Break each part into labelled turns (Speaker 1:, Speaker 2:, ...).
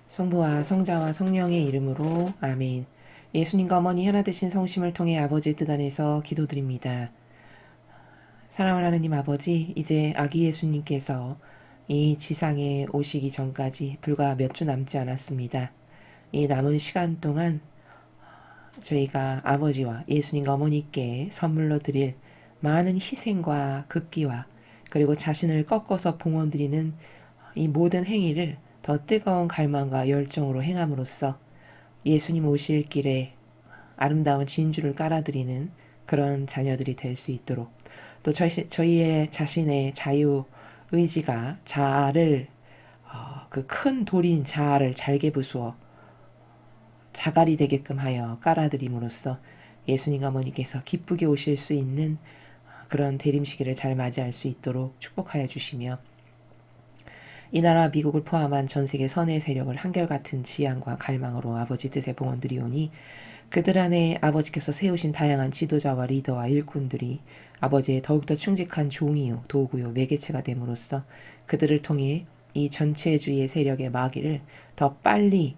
Speaker 1: 성부와 성자와 성령의 이름으로 아멘. 예수님과 어머니 하나 되신 성심을 통해 아버지의 뜻 안에서 기도드립니다. 사랑하는 하느님 아버지, 이제 아기 예수님께서 이 지상에 오시기 전까지 불과 몇 주 남지 않았습니다. 이 남은 시간 동안 저희가 아버지와 예수님과 어머니께 선물로 드릴 많은 희생과 극기와 그리고 자신을 꺾어서 봉헌드리는 이 모든 행위를 더 뜨거운 갈망과 열정으로 행함으로써 예수님 오실 길에 아름다운 진주를 깔아드리는 그런 자녀들이 될 수 있도록 또 저희의 자신의 자유 의지가 자아를 그 큰 돌인 자아를 잘게 부수어 자갈이 되게끔 하여 깔아드림으로써 예수님 어머니께서 기쁘게 오실 수 있는 그런 대림시기를 잘 맞이할 수 있도록 축복하여 주시며 이 나라 미국을 포함한 전 세계 선의 세력을 한결같은 지향과 갈망으로 아버지 뜻에 봉헌드리오니 그들 안에 아버지께서 세우신 다양한 지도자와 리더와 일꾼들이 아버지의 더욱더 충직한 종이요 도구요 매개체가 됨으로써 그들을 통해 이 전체주의의 세력의 마귀를 더 빨리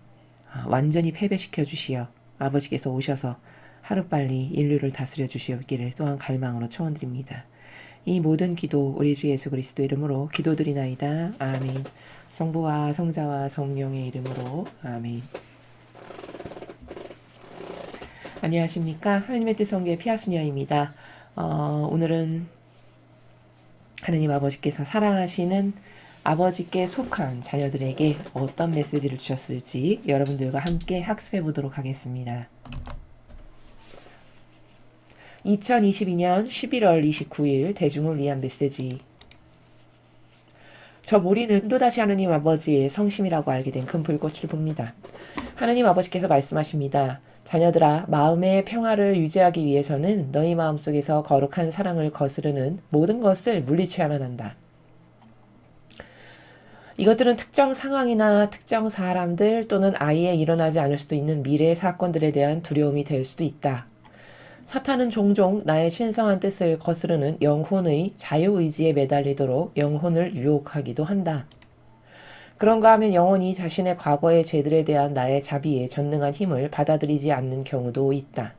Speaker 1: 완전히 패배시켜 주시어 아버지께서 오셔서 하루빨리 인류를 다스려 주시옵기를 또한 갈망으로 초원드립니다. 이 모든 기도 우리 주 예수 그리스도 이름으로 기도드리나이다. 아멘. 성부와 성자와 성령의 이름으로 아멘. 안녕하십니까. 하나님의 뜻 성교의 피아수녀입니다. 오늘은 하나님 아버지께서 사랑하시는 아버지께 속한 자녀들에게 어떤 메시지를 주셨을지 여러분들과 함께 학습해 보도록 하겠습니다. 2022년 11월 29일 대중을 위한 메시지. 저 모리는 또다시 하느님 아버지의 성심이라고 알게 된 큰 불꽃을 봅니다. 하느님 아버지께서 말씀하십니다. 자녀들아, 마음의 평화를 유지하기 위해서는 너희 마음속에서 거룩한 사랑을 거스르는 모든 것을 물리쳐야만 한다. 이것들은 특정 상황이나 특정 사람들 또는 아예 일어나지 않을 수도 있는 미래의 사건들에 대한 두려움이 될 수도 있다. 사탄은 종종 나의 신성한 뜻을 거스르는 영혼의 자유의지에 매달리도록 영혼을 유혹하기도 한다. 그런가 하면 영혼이 자신의 과거의 죄들에 대한 나의 자비에 전능한 힘을 받아들이지 않는 경우도 있다.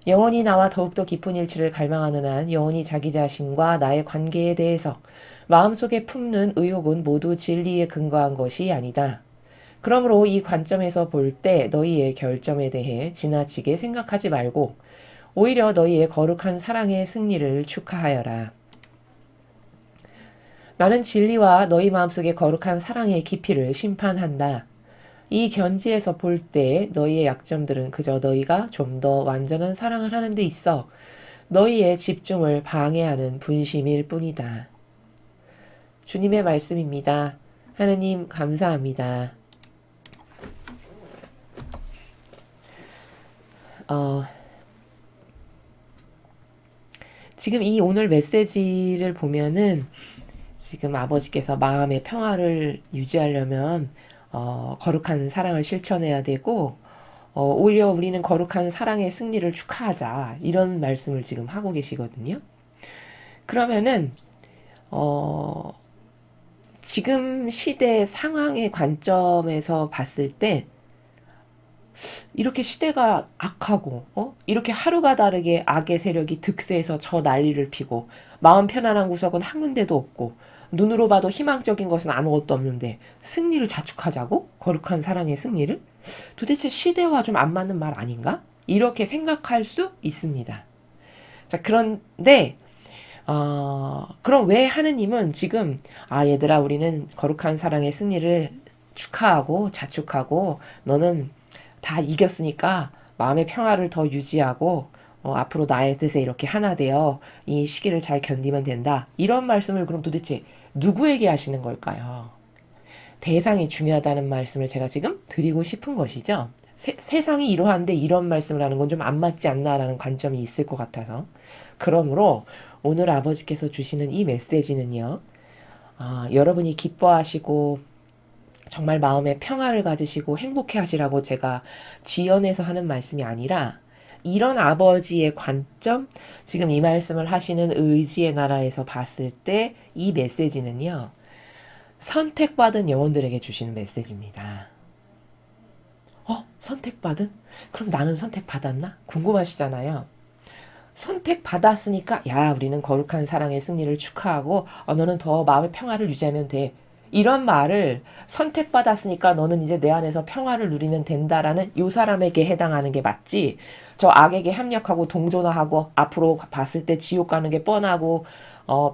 Speaker 1: 영혼이 나와 더욱더 깊은 일치를 갈망하는 한 영혼이 자기 자신과 나의 관계에 대해서 마음속에 품는 의혹은 모두 진리에 근거한 것이 아니다. 그러므로 이 관점에서 볼 때 너희의 결점에 대해 지나치게 생각하지 말고 오히려 너희의 거룩한 사랑의 승리를 축하하여라. 나는 진리와 너희 마음속의 거룩한 사랑의 깊이를 심판한다. 이 견지에서 볼 때 너희의 약점들은 그저 너희가 좀 더 완전한 사랑을 하는 데 있어 너희의 집중을 방해하는 분심일 뿐이다. 주님의 말씀입니다. 하느님 감사합니다. 지금 이 오늘 메시지를 보면은 지금 아버지께서 마음의 평화를 유지하려면 거룩한 사랑을 실천해야 되고 오히려 우리는 거룩한 사랑의 승리를 축하하자 이런 말씀을 지금 하고 계시거든요. 그러면은 지금 시대 상황의 관점에서 봤을 때 이렇게 시대가 악하고 이렇게 하루가 다르게 악의 세력이 득세해서 저 난리를 피고 마음 편안한 구석은 한 군데도 없고 눈으로 봐도 희망적인 것은 아무것도 없는데 승리를 자축하자고? 거룩한 사랑의 승리를? 도대체 시대와 좀 안 맞는 말 아닌가? 이렇게 생각할 수 있습니다. 자, 그런데 그럼 왜 하느님은 지금 얘들아 우리는 거룩한 사랑의 승리를 축하하고 자축하고 너는 다 이겼으니까 마음의 평화를 더 유지하고 앞으로 나의 뜻에 이렇게 하나 되어 이 시기를 잘 견디면 된다. 이런 말씀을 그럼 도대체 누구에게 하시는 걸까요? 대상이 중요하다는 말씀을 제가 지금 드리고 싶은 것이죠. 세상이 이러한데 이런 말씀을 하는 건 좀 안 맞지 않나라는 관점이 있을 것 같아서 그러므로 오늘 아버지께서 주시는 이 메시지는요. 여러분이 기뻐하시고 정말 마음의 평화를 가지시고 행복해 하시라고 제가 지연해서 하는 말씀이 아니라 이런 아버지의 관점, 지금 이 말씀을 하시는 의지의 나라에서 봤을 때 이 메시지는요. 선택받은 영혼들에게 주시는 메시지입니다. 선택받은? 그럼 나는 선택받았나? 궁금하시잖아요. 선택받았으니까 야 우리는 거룩한 사랑의 승리를 축하하고 너는 더 마음의 평화를 유지하면 돼. 이런 말을 선택받았으니까 너는 이제 내 안에서 평화를 누리면 된다라는 요 사람에게 해당하는 게 맞지. 저 악에게 합력하고 동조나하고 앞으로 봤을 때 지옥 가는 게 뻔하고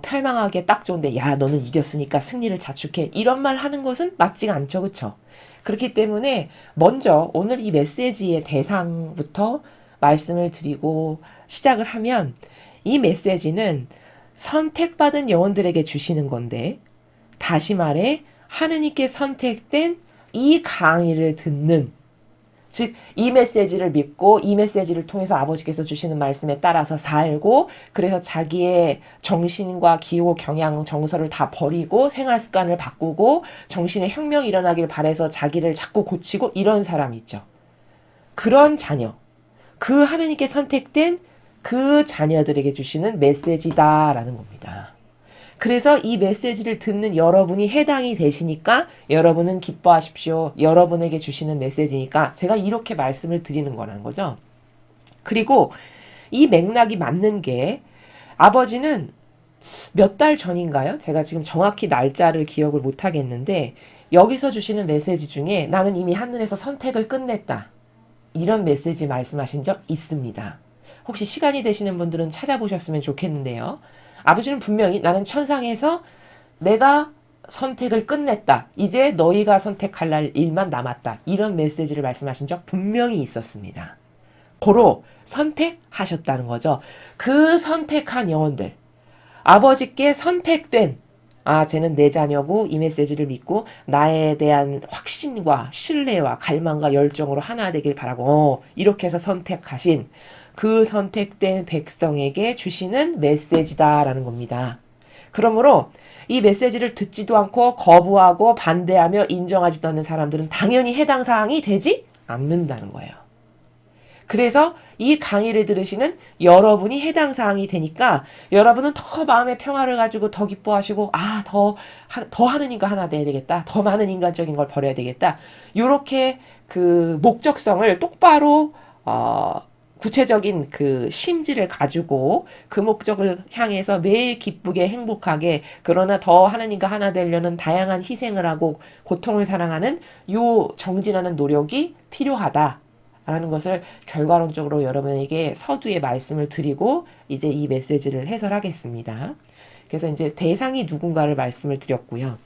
Speaker 1: 패망하게 딱 좋은데 야 너는 이겼으니까 승리를 자축해. 이런 말 하는 것은 맞지가 않죠. 그쵸? 그렇기 때문에 먼저 오늘 이 메시지의 대상부터 말씀을 드리고 시작을 하면 이 메시지는 선택받은 영혼들에게 주시는 건데 다시 말해 하느님께 선택된 이 강의를 듣는 즉 이 메시지를 믿고 이 메시지를 통해서 아버지께서 주시는 말씀에 따라서 살고 그래서 자기의 정신과 기호 경향 정서를 다 버리고 생활 습관을 바꾸고 정신의 혁명이 일어나길 바라서 자기를 자꾸 고치고 이런 사람이 있죠. 그런 자녀 그 하느님께 선택된 그 자녀들에게 주시는 메시지다라는 겁니다. 그래서 이 메시지를 듣는 여러분이 해당이 되시니까 여러분은 기뻐하십시오. 여러분에게 주시는 메시지니까 제가 이렇게 말씀을 드리는 거라는 거죠. 그리고 이 맥락이 맞는 게 아버지는 몇 달 전인가요? 제가 지금 정확히 날짜를 기억을 못 하겠는데 여기서 주시는 메시지 중에 나는 이미 하늘에서 선택을 끝냈다. 이런 메시지 말씀하신 적 있습니다. 혹시 시간이 되시는 분들은 찾아보셨으면 좋겠는데요. 아버지는 분명히 나는 천상에서 내가 선택을 끝냈다. 이제 너희가 선택할 일만 남았다. 이런 메시지를 말씀하신 적 분명히 있었습니다. 고로 선택하셨다는 거죠. 그 선택한 영혼들, 아버지께 선택된 쟤는 내 자녀고 이 메시지를 믿고 나에 대한 확신과 신뢰와 갈망과 열정으로 하나 되길 바라고 이렇게 해서 선택하신 그 선택된 백성에게 주시는 메시지다라는 겁니다. 그러므로 이 메시지를 듣지도 않고 거부하고 반대하며 인정하지도 않는 사람들은 당연히 해당 사항이 되지 않는다는 거예요. 그래서 이 강의를 들으시는 여러분이 해당 사항이 되니까 여러분은 더 마음의 평화를 가지고 더 기뻐하시고 더 하느님과 하나 돼야 되겠다. 더 많은 인간적인 걸 버려야 되겠다. 요렇게 그 목적성을 똑바로 구체적인 그 심지를 가지고 그 목적을 향해서 매일 기쁘게 행복하게 그러나 더 하나님과 하나 되려는 다양한 희생을 하고 고통을 사랑하는 요 정진하는 노력이 필요하다라는 것을 결과론적으로 여러분에게 서두에 말씀을 드리고 이제 이 메시지를 해설하겠습니다. 그래서 이제 대상이 누군가를 말씀을 드렸고요.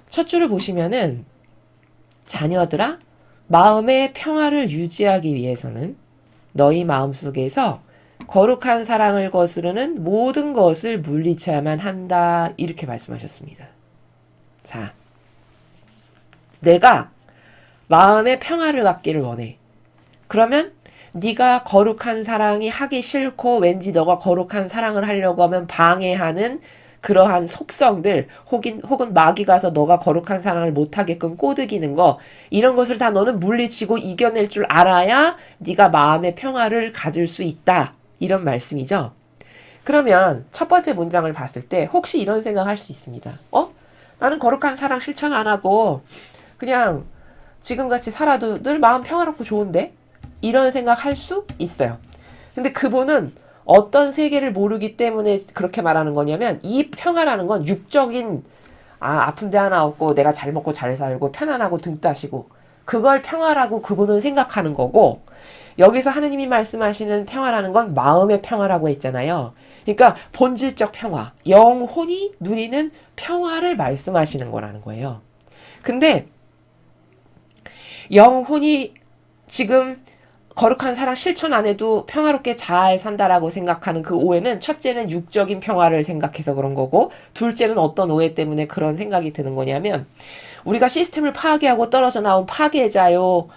Speaker 1: 첫 줄을 보시면은 자녀들아 마음의 평화를 유지하기 위해서는 너희 마음속에서 거룩한 사랑을 거스르는 모든 것을 물리쳐야만 한다. 이렇게 말씀하셨습니다. 자, 내가 마음의 평화를 갖기를 원해. 그러면 네가 거룩한 사랑이 하기 싫고 왠지 너가 거룩한 사랑을 하려고 하면 방해하는 그러한 속성들 혹은 마귀 가서 너가 거룩한 사랑을 못하게끔 꼬드기는 거 이런 것을 다 너는 물리치고 이겨낼 줄 알아야 네가 마음의 평화를 가질 수 있다. 이런 말씀이죠. 그러면 첫 번째 문장을 봤을 때 혹시 이런 생각할 수 있습니다. 나는 거룩한 사랑 실천 안 하고 그냥 지금같이 살아도 늘 마음 평화롭고 좋은데? 이런 생각할 수 있어요. 근데 그분은 어떤 세계를 모르기 때문에 그렇게 말하는 거냐면 이 평화라는 건 육적인 아픈 데 하나 없고 내가 잘 먹고 잘 살고 편안하고 등 따시고 그걸 평화라고 그분은 생각하는 거고 여기서 하느님이 말씀하시는 평화라는 건 마음의 평화라고 했잖아요. 그러니까 본질적 평화, 영혼이 누리는 평화를 말씀하시는 거라는 거예요. 근데 영혼이 지금 거룩한 사랑 실천 안 해도 평화롭게 잘 산다라고 생각하는 그 오해는 첫째는 육적인 평화를 생각해서 그런 거고 둘째는 어떤 오해 때문에 그런 생각이 드는 거냐면 우리가 시스템을 파괴하고 떨어져 나온 파괴자요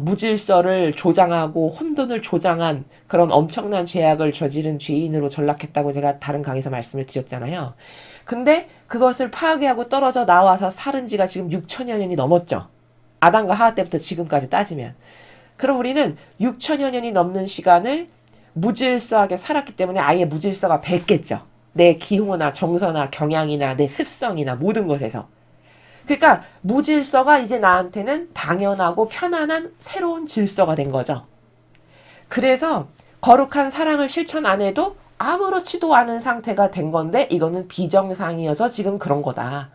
Speaker 1: 무질서를 조장하고 혼돈을 조장한 그런 엄청난 죄악을 저지른 죄인으로 전락했다고 제가 다른 강의에서 말씀을 드렸잖아요. 근데 그것을 파괴하고 떨어져 나와서 살은 지가 지금 6천여 년이 넘었죠. 아담과 하와 때부터 지금까지 따지면. 그럼 우리는 6천여 년이 넘는 시간을 무질서하게 살았기 때문에 아예 무질서가 뱄겠죠. 내 기호나 정서나 경향이나 내 습성이나 모든 것에서. 그러니까 무질서가 이제 나한테는 당연하고 편안한 새로운 질서가 된 거죠. 그래서 거룩한 사랑을 실천 안 해도 아무렇지도 않은 상태가 된 건데 이거는 비정상이어서 지금 그런 거다.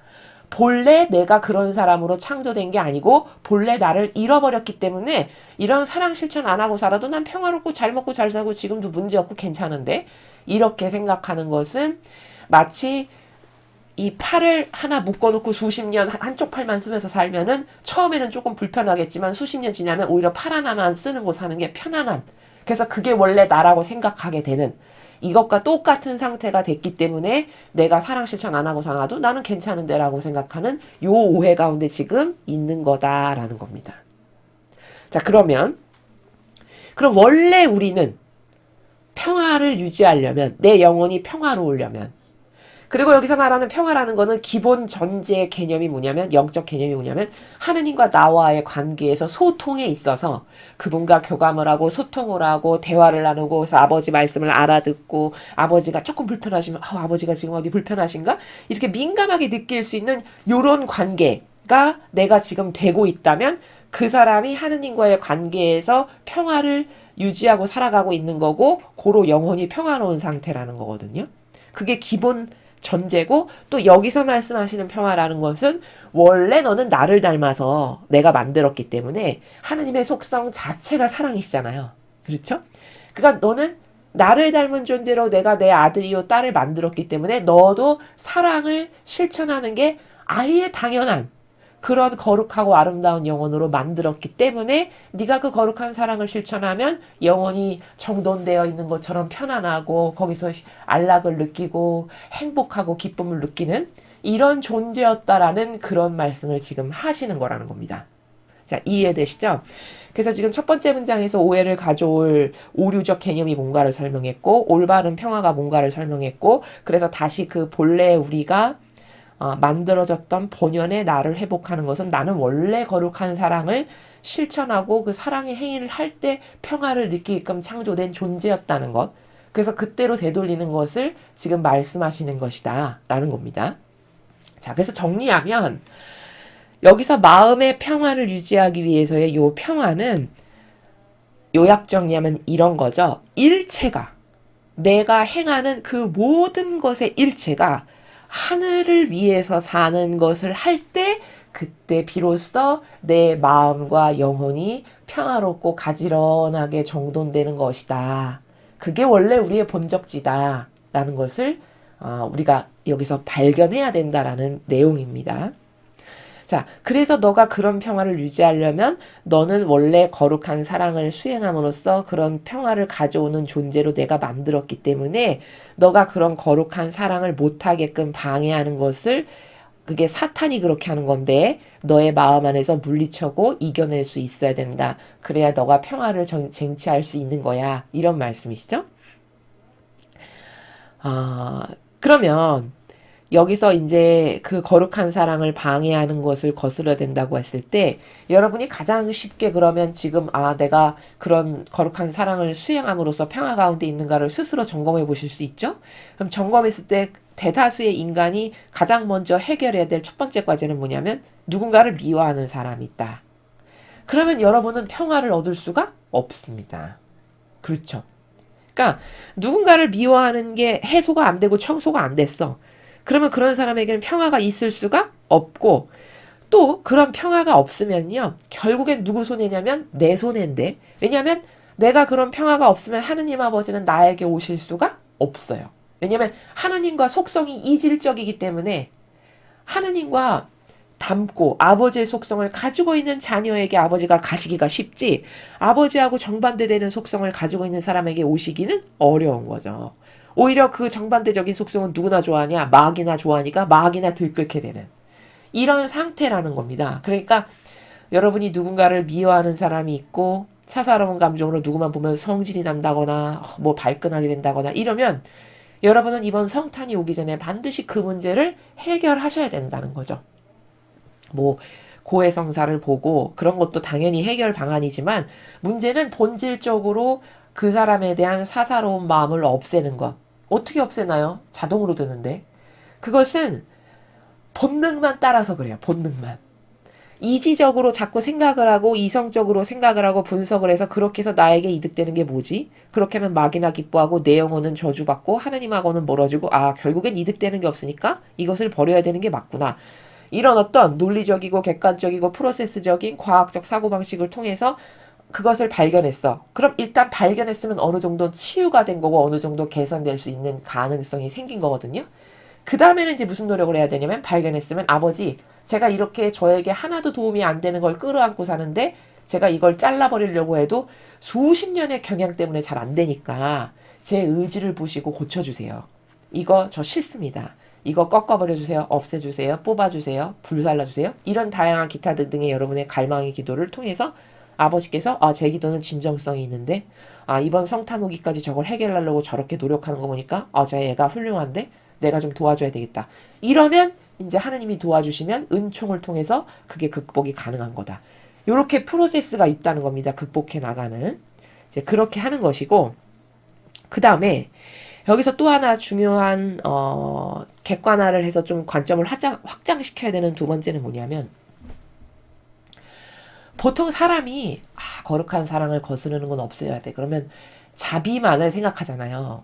Speaker 1: 본래 내가 그런 사람으로 창조된 게 아니고 본래 나를 잃어버렸기 때문에 이런 사랑 실천 안 하고 살아도 난 평화롭고 잘 먹고 잘 살고 지금도 문제없고 괜찮은데, 이렇게 생각하는 것은 마치 이 팔을 하나 묶어놓고 수십 년 한쪽 팔만 쓰면서 살면은 처음에는 조금 불편하겠지만 수십 년 지나면 오히려 팔 하나만 쓰는 거 사는 게 편안한, 그래서 그게 원래 나라고 생각하게 되는, 이것과 똑같은 상태가 됐기 때문에 내가 사랑 실천 안 하고 살아도 나는 괜찮은데 라고 생각하는 요 오해 가운데 지금 있는 거다라는 겁니다. 자, 그럼 원래 우리는 평화를 유지하려면, 내 영혼이 평화로우려면, 그리고 여기서 말하는 평화라는 거는 기본 전제 개념이 뭐냐면, 영적 개념이 뭐냐면 하느님과 나와의 관계에서 소통에 있어서 그분과 교감을 하고 소통을 하고 대화를 나누고, 그래서 아버지 말씀을 알아듣고 아버지가 조금 불편하시면 아버지가 지금 어디 불편하신가? 이렇게 민감하게 느낄 수 있는 요런 관계가 내가 지금 되고 있다면 그 사람이 하느님과의 관계에서 평화를 유지하고 살아가고 있는 거고, 고로 영혼이 평화로운 상태라는 거거든요. 그게 기본 전제고, 또 여기서 말씀하시는 평화라는 것은 원래 너는 나를 닮아서 내가 만들었기 때문에 하느님의 속성 자체가 사랑이시잖아요. 그렇죠? 그러니까 너는 나를 닮은 존재로 내가 내 아들이요 딸을 만들었기 때문에 너도 사랑을 실천하는 게 아예 당연한 그런 거룩하고 아름다운 영혼으로 만들었기 때문에 네가 그 거룩한 사랑을 실천하면 영혼이 정돈되어 있는 것처럼 편안하고 거기서 안락을 느끼고 행복하고 기쁨을 느끼는 이런 존재였다라는 그런 말씀을 지금 하시는 거라는 겁니다. 자, 이해되시죠? 그래서 지금 첫 번째 문장에서 오해를 가져올 오류적 개념이 뭔가를 설명했고, 올바른 평화가 뭔가를 설명했고, 그래서 다시 그 본래 우리가 만들어졌던 본연의 나를 회복하는 것은 나는 원래 거룩한 사랑을 실천하고 그 사랑의 행위를 할 때 평화를 느끼게끔 창조된 존재였다는 것. 그래서 그때로 되돌리는 것을 지금 말씀하시는 것이다 라는 겁니다. 자, 그래서 정리하면 여기서 마음의 평화를 유지하기 위해서의 요 평화는 요약 정리하면 이런 거죠. 일체가, 내가 행하는 그 모든 것의 일체가 하늘을 위해서 사는 것을 할 때, 그때 비로소 내 마음과 영혼이 평화롭고 가지런하게 정돈되는 것이다. 그게 원래 우리의 본적지다 라는 것을 우리가 여기서 발견해야 된다라는 내용입니다. 자, 그래서 너가 그런 평화를 유지하려면 너는 원래 거룩한 사랑을 수행함으로써 그런 평화를 가져오는 존재로 내가 만들었기 때문에 너가 그런 거룩한 사랑을 못하게끔 방해하는 것을, 그게 사탄이 그렇게 하는 건데 너의 마음 안에서 물리쳐고 이겨낼 수 있어야 된다. 그래야 너가 평화를 쟁취할 수 있는 거야. 이런 말씀이시죠? 그러면 여기서 이제 그 거룩한 사랑을 방해하는 것을 거스려야 된다고 했을 때 여러분이 가장 쉽게 그러면 지금 내가 그런 거룩한 사랑을 수행함으로써 평화 가운데 있는가를 스스로 점검해 보실 수 있죠? 그럼 점검했을 때 대다수의 인간이 가장 먼저 해결해야 될 첫 번째 과제는 뭐냐면 누군가를 미워하는 사람이 있다. 그러면 여러분은 평화를 얻을 수가 없습니다. 그렇죠? 그러니까 누군가를 미워하는 게 해소가 안 되고 청소가 안 됐어. 그러면 그런 사람에게는 평화가 있을 수가 없고, 또 그런 평화가 없으면요, 결국엔 누구 손해냐면 내 손해인데, 왜냐하면 내가 그런 평화가 없으면 하느님 아버지는 나에게 오실 수가 없어요. 왜냐하면 하느님과 속성이 이질적이기 때문에 하느님과 닮고 아버지의 속성을 가지고 있는 자녀에게 아버지가 가시기가 쉽지, 아버지하고 정반대되는 속성을 가지고 있는 사람에게 오시기는 어려운 거죠. 오히려 그 정반대적인 속성은 누구나 좋아하냐? 마귀나 좋아하니까 마귀나 들끓게 되는 이런 상태라는 겁니다. 그러니까 여러분이 누군가를 미워하는 사람이 있고 사사로운 감정으로 누구만 보면 성질이 난다거나 뭐 발끈하게 된다거나 이러면 여러분은 이번 성탄이 오기 전에 반드시 그 문제를 해결하셔야 된다는 거죠. 뭐 고해성사를 보고 그런 것도 당연히 해결 방안이지만 문제는 본질적으로 그 사람에 대한 사사로운 마음을 없애는 것. 어떻게 없애나요? 자동으로 드는데. 그것은 본능만 따라서 그래요. 본능만. 이지적으로 자꾸 생각을 하고 이성적으로 생각을 하고 분석을 해서 그렇게 해서 나에게 이득되는 게 뭐지? 그렇게 하면 막이나 기뻐하고 내 영혼은 저주받고 하느님하고는 멀어지고 결국엔 이득되는 게 없으니까 이것을 버려야 되는 게 맞구나. 이런 어떤 논리적이고 객관적이고 프로세스적인 과학적 사고방식을 통해서 그것을 발견했어. 그럼 일단 발견했으면 어느 정도 치유가 된 거고 어느 정도 개선될 수 있는 가능성이 생긴 거거든요. 그 다음에는 이제 무슨 노력을 해야 되냐면 발견했으면 아버지 제가 이렇게 저에게 하나도 도움이 안 되는 걸 끌어안고 사는데 제가 이걸 잘라버리려고 해도 수십 년의 경향 때문에 잘 안 되니까 제 의지를 보시고 고쳐주세요. 이거 저 싫습니다. 이거 꺾어버려주세요. 없애주세요. 뽑아주세요. 불살라주세요. 이런 다양한 기타 등등의 여러분의 갈망의 기도를 통해서 아버지께서 제 기도는 진정성이 있는데 이번 성탄 오기까지 저걸 해결하려고 저렇게 노력하는 거 보니까 제 애가 훌륭한데 내가 좀 도와줘야 되겠다. 이러면 이제 하느님이 도와주시면 은총을 통해서 그게 극복이 가능한 거다. 요렇게 프로세스가 있다는 겁니다. 극복해 나가는. 이제 그렇게 하는 것이고 그 다음에 여기서 또 하나 중요한 객관화를 해서 좀 관점을 확장시켜야 되는 두 번째는 뭐냐면 보통 사람이 거룩한 사랑을 거스르는 건 없어야 돼. 그러면 자비만을 생각하잖아요.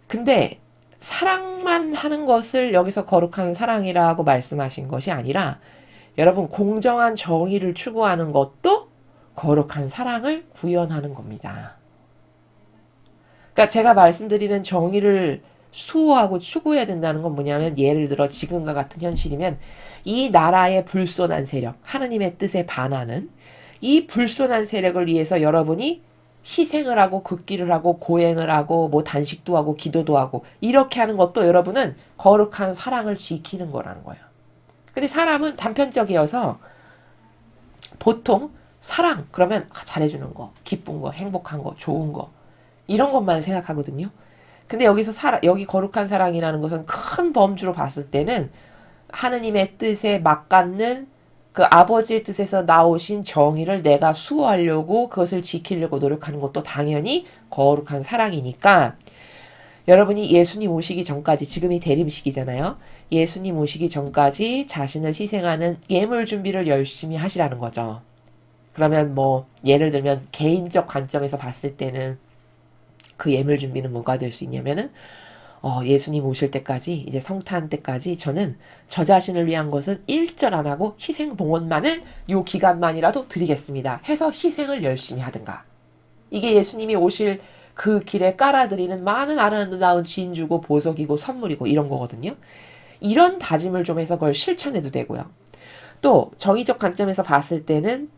Speaker 1: 근데 사랑만 하는 것을 여기서 거룩한 사랑이라고 말씀하신 것이 아니라 여러분 공정한 정의를 추구하는 것도 거룩한 사랑을 구현하는 겁니다. 그러니까 제가 말씀드리는 정의를 수호하고 추구해야 된다는 건 뭐냐면 예를 들어 지금과 같은 현실이면 이 나라의 불손한 세력, 하느님의 뜻에 반하는 이 불손한 세력을 위해서 여러분이 희생을 하고 극기를 하고 고행을 하고 뭐 단식도 하고 기도도 하고 이렇게 하는 것도 여러분은 거룩한 사랑을 지키는 거라는 거예요. 근데 사람은 단편적이어서 보통 사랑 그러면 잘해주는 거, 기쁜 거, 행복한 거, 좋은 거 이런 것만 생각하거든요. 근데 여기서 여기 거룩한 사랑이라는 것은 큰 범주로 봤을 때는 하느님의 뜻에 맞닿는 그 아버지의 뜻에서 나오신 정의를 내가 수호하려고 그것을 지키려고 노력하는 것도 당연히 거룩한 사랑이니까 여러분이 예수님 오시기 전까지 지금이 대림식이잖아요. 예수님 오시기 전까지 자신을 희생하는 예물 준비를 열심히 하시라는 거죠. 그러면 뭐 예를 들면 개인적 관점에서 봤을 때는 그 예물 준비는 뭐가 될 수 있냐면은 예수님 오실 때까지 이제 성탄 때까지 저는 저 자신을 위한 것은 일절 안 하고 희생 봉헌만을 요 기간만이라도 드리겠습니다. 해서 희생을 열심히 하든가. 이게 예수님이 오실 그 길에 깔아드리는 많은 아름다운 진주고 보석이고 선물이고 이런 거거든요. 이런 다짐을 좀 해서 그걸 실천해도 되고요. 또 정의적 관점에서 봤을 때는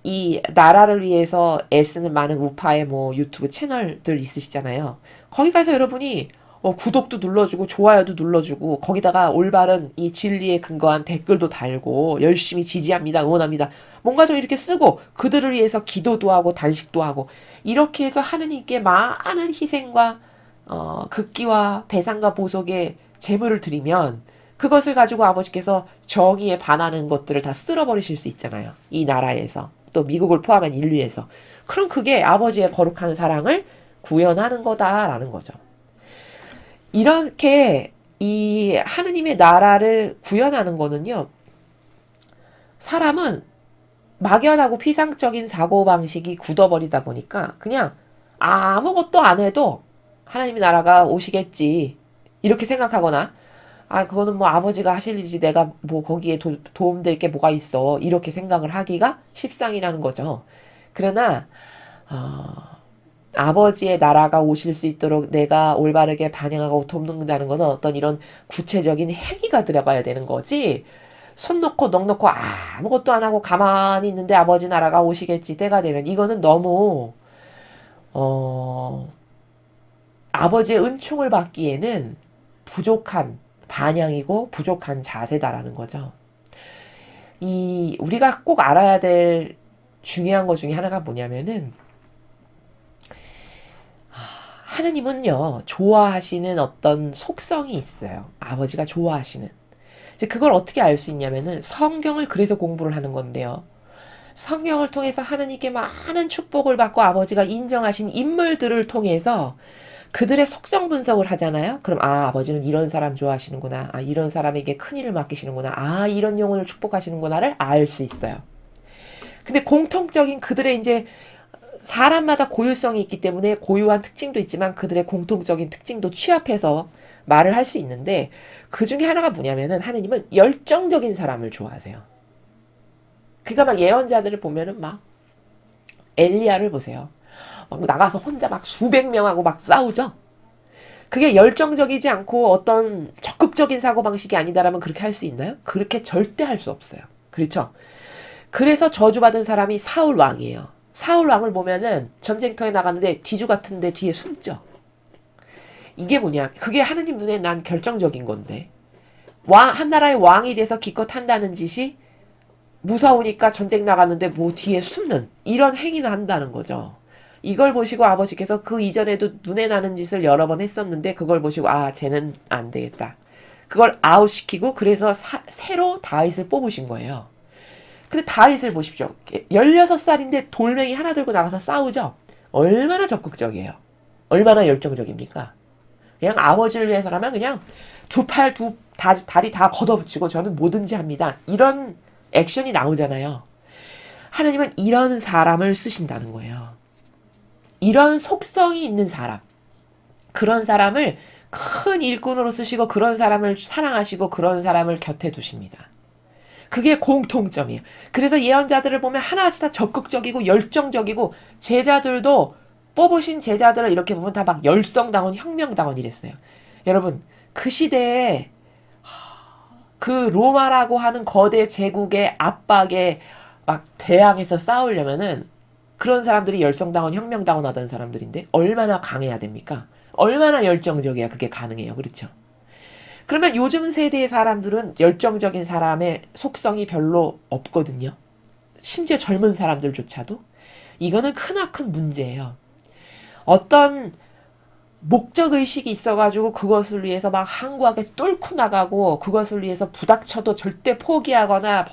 Speaker 1: 이 나라를 위해서 애쓰는 많은 우파의 뭐 유튜브 채널들 있으시잖아요. 거기 가서 여러분이 구독도 눌러주고 좋아요도 눌러주고 거기다가 올바른 이 진리에 근거한 댓글도 달고 열심히 지지합니다. 응원합니다. 뭔가 좀 이렇게 쓰고 그들을 위해서 기도도 하고 단식도 하고 이렇게 해서 하느님께 많은 희생과 극기와 배상과 보석의 제물을 드리면 그것을 가지고 아버지께서 정의에 반하는 것들을 다 쓸어버리실 수 있잖아요. 이 나라에서. 또 미국을 포함한 인류에서. 그럼 그게 아버지의 거룩한 사랑을 구현하는 거다라는 거죠. 이렇게 이 하느님의 나라를 구현하는 거는요. 사람은 막연하고 피상적인 사고방식이 굳어버리다 보니까 그냥 아무것도 안 해도 하나님의 나라가 오시겠지. 이렇게 생각하거나 그거는 뭐 아버지가 하실 일이지 내가 뭐 거기에 도움될 게 뭐가 있어. 이렇게 생각을 하기가 십상이라는 거죠. 그러나 아버지의 나라가 오실 수 있도록 내가 올바르게 반영하고 돕는다는 것은 어떤 이런 구체적인 행위가 들어가야 되는 거지. 손 놓고 넋 놓고 아무것도 안 하고 가만히 있는데 아버지 나라가 오시겠지 때가 되면 이거는 너무 아버지의 은총을 받기에는 부족한 반향이고 부족한 자세다라는 거죠. 우리가 꼭 알아야 될 중요한 것 중에 하나가 뭐냐면은 하느님은요 좋아하시는 어떤 속성이 있어요. 아버지가 좋아하시는. 이제 그걸 어떻게 알 수 있냐면은 성경을 그래서 공부를 하는 건데요. 성경을 통해서 하느님께 많은 축복을 받고 아버지가 인정하신 인물들을 통해서 그들의 속성 분석을 하잖아요. 그럼 아버지는 이런 사람 좋아하시는구나. 이런 사람에게 큰일을 맡기시는구나. 이런 영혼을 축복하시는구나를 알 수 있어요. 근데 공통적인 그들의 이제 사람마다 고유성이 있기 때문에 고유한 특징도 있지만 그들의 공통적인 특징도 취합해서 말을 할 수 있는데 그 중에 하나가 뭐냐면은 하느님은 열정적인 사람을 좋아하세요. 그러니까 막 예언자들을 보면은 막 엘리야를 보세요. 막 나가서 혼자 막 수백 명하고 막 싸우죠. 그게 열정적이지 않고 어떤 적극적인 사고방식이 아니다라면 그렇게 할 수 있나요? 그렇게 절대 할 수 없어요. 그렇죠? 그래서 저주받은 사람이 사울 왕이에요. 사울 왕을 보면은 전쟁터에 나갔는데 뒤주 같은데 뒤에 숨죠. 이게 뭐냐? 그게 하느님 눈에 난 결정적인 건데. 한 나라의 왕이 돼서 기껏 한다는 짓이 무서우니까 전쟁 나갔는데 뭐 뒤에 숨는 이런 행위는 한다는 거죠. 이걸 보시고 아버지께서 그 이전에도 눈에 나는 짓을 여러 번 했었는데 그걸 보시고 쟤는 안 되겠다. 그걸 아웃시키고 그래서 새로 다윗을 뽑으신 거예요. 근데 다윗을 보십시오. 16살인데 돌멩이 하나 들고 나가서 싸우죠. 얼마나 적극적이에요. 얼마나 열정적입니까? 그냥 아버지를 위해서라면 그냥 두 팔, 다리 다 걷어붙이고 저는 뭐든지 합니다. 이런 액션이 나오잖아요. 하나님은 이런 사람을 쓰신다는 거예요. 이런 속성이 있는 사람. 그런 사람을 큰 일꾼으로 쓰시고 그런 사람을 사랑하시고 그런 사람을 곁에 두십니다. 그게 공통점이에요. 그래서 예언자들을 보면 하나같이 다 적극적이고 열정적이고 제자들도 뽑으신 제자들을 이렇게 보면 다 막 열성당원, 혁명당원 이랬어요. 여러분 그 시대에 그 로마라고 하는 거대 제국의 압박에 막 대항해서 싸우려면은 그런 사람들이 열성당원, 혁명당원 하던 사람들인데 얼마나 강해야 됩니까? 얼마나 열정적이야 그게 가능해요. 그렇죠? 그러면 요즘 세대의 사람들은 열정적인 사람의 속성이 별로 없거든요. 심지어 젊은 사람들조차도. 이거는 크나큰 문제예요. 어떤 목적의식이 있어가지고 그것을 위해서 막 항구하게 뚫고 나가고 그것을 위해서 부닥쳐도 절대 포기하거나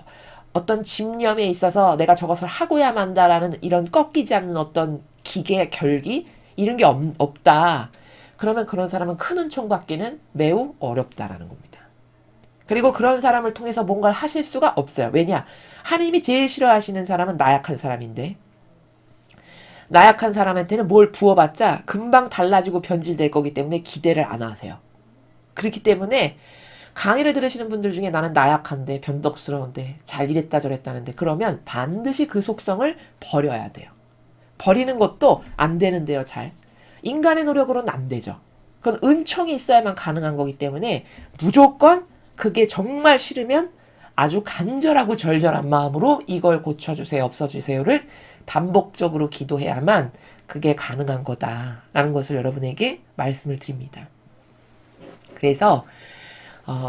Speaker 1: 어떤 집념에 있어서 내가 저것을 하고야 만다라는 이런 꺾이지 않는 어떤 기계 결기 이런 게 없다. 그러면 그런 사람은 큰 은총 받기는 매우 어렵다라는 겁니다. 그리고 그런 사람을 통해서 뭔가를 하실 수가 없어요. 왜냐? 하나님이 제일 싫어하시는 사람은 나약한 사람인데 나약한 사람한테는 뭘 부어봤자 금방 달라지고 변질될 거기 때문에 기대를 안 하세요. 그렇기 때문에 강의를 들으시는 분들 중에 나는 나약한데 변덕스러운데 잘 이랬다 저랬다는데 그러면 반드시 그 속성을 버려야 돼요. 버리는 것도 안 되는데요. 잘. 인간의 노력으로는 안 되죠. 그건 은총이 있어야만 가능한 거기 때문에 무조건 그게 정말 싫으면 아주 간절하고 절절한 마음으로 이걸 고쳐주세요, 없어주세요를 반복적으로 기도해야만 그게 가능한 거다라는 것을 여러분에게 말씀을 드립니다. 그래서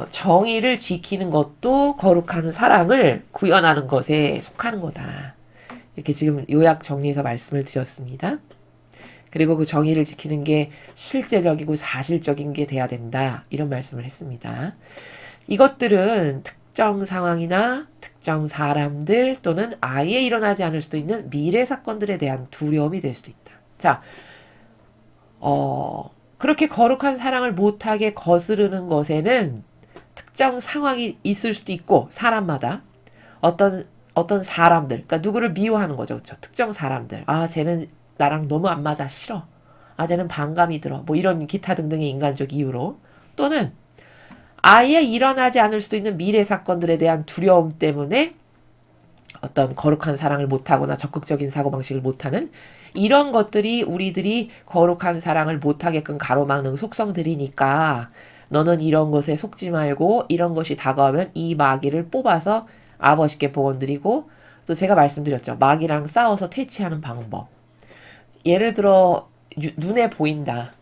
Speaker 1: 정의를 지키는 것도 거룩한 사랑을 구현하는 것에 속하는 거다. 이렇게 지금 요약 정리해서 말씀을 드렸습니다. 그리고 그 정의를 지키는 게 실제적이고 사실적인 게 돼야 된다. 이런 말씀을 했습니다. 이것들은 특정 상황이나 특정 사람들 또는 아예 일어나지 않을 수도 있는 미래 사건들에 대한 두려움이 될 수도 있다. 자, 그렇게 거룩한 사랑을 못하게 거스르는 것에는 특정 상황이 있을 수도 있고 사람마다 어떤 사람들, 그러니까 누구를 미워하는 거죠. 그렇죠? 특정 사람들. 쟤는 나랑 너무 안 맞아 싫어. 쟤는 반감이 들어. 뭐 이런 기타 등등의 인간적 이유로 또는 아예 일어나지 않을 수도 있는 미래 사건들에 대한 두려움 때문에 어떤 거룩한 사랑을 못하거나 적극적인 사고방식을 못하는 이런 것들이 우리들이 거룩한 사랑을 못하게끔 가로막는 속성들이니까 너는 이런 것에 속지 말고 이런 것이 다가오면 이 마귀를 뽑아서 아버지께 복원드리고 또 제가 말씀드렸죠. 마귀랑 싸워서 퇴치하는 방법. 예를 들어 눈에 보인다.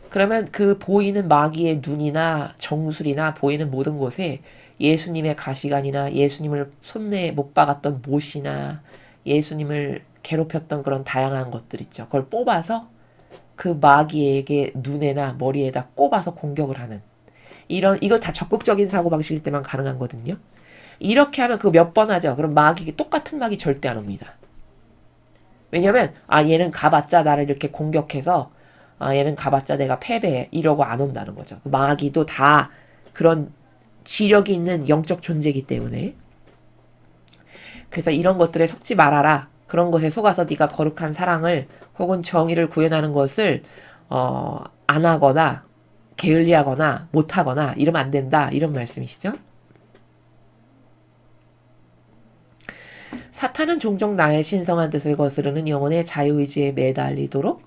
Speaker 1: 그러면 그 보이는 마귀의 눈이나 정술이나 보이는 모든 곳에 예수님의 가시관이나 예수님을 손내에 못 박았던 못이나 예수님을 괴롭혔던 그런 다양한 것들 있죠. 그걸 뽑아서 그 마귀에게 눈에나 머리에다 꼽아서 공격을 하는 이거 다 적극적인 사고방식일 때만 가능한 거든요. 이렇게 하면 그거 몇 번 하죠. 그럼 똑같은 마귀 절대 안 옵니다. 왜냐면 얘는 가봤자 나를 이렇게 공격해서 얘는 가봤자 내가 패배해 이러고 안 온다는 거죠. 마귀도 다 그런 지력이 있는 영적 존재이기 때문에. 그래서 이런 것들에 속지 말아라. 그런 것에 속아서 네가 거룩한 사랑을 혹은 정의를 구현하는 것을 안 하거나 게을리하거나 못하거나 이러면 안 된다. 이런 말씀이시죠. 사탄은 종종 나의 신성한 뜻을 거스르는 영혼의 자유의지에 매달리도록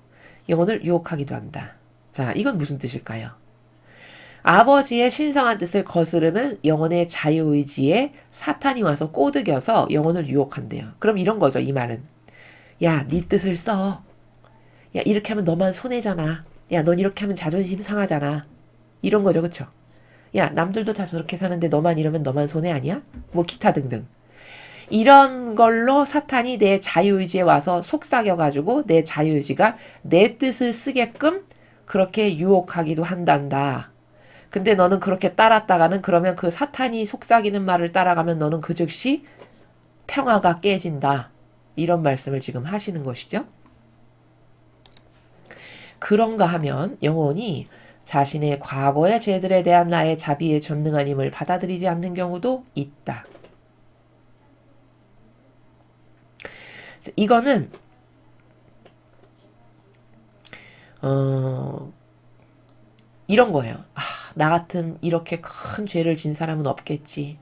Speaker 1: 영혼을 유혹하기도 한다. 자, 이건 무슨 뜻일까요? 아버지의 신성한 뜻을 거스르는 영혼의 자유의지에 사탄이 와서 꼬드겨서 영혼을 유혹한대요. 그럼 이런 거죠, 이 말은. 야, 네 뜻을 써. 야, 이렇게 하면 너만 손해잖아. 야, 넌 이렇게 하면 자존심 상하잖아. 이런 거죠, 그쵸? 야, 남들도 다 저렇게 사는데 너만 이러면 너만 손해 아니야? 뭐 기타 등등. 이런 걸로 사탄이 내 자유의지에 와서 속삭여가지고 내 자유의지가 내 뜻을 쓰게끔 그렇게 유혹하기도 한단다. 근데 너는 그렇게 따랐다가는 그러면 그 사탄이 속삭이는 말을 따라가면 너는 그 즉시 평화가 깨진다. 이런 말씀을 지금 하시는 것이죠. 그런가 하면 영혼이 자신의 과거의 죄들에 대한 나의 자비의 전능한 힘을 받아들이지 않는 경우도 있다. 이거는 이런 거예요. 나 같은 이렇게 큰 죄를 진 사람은 없겠지.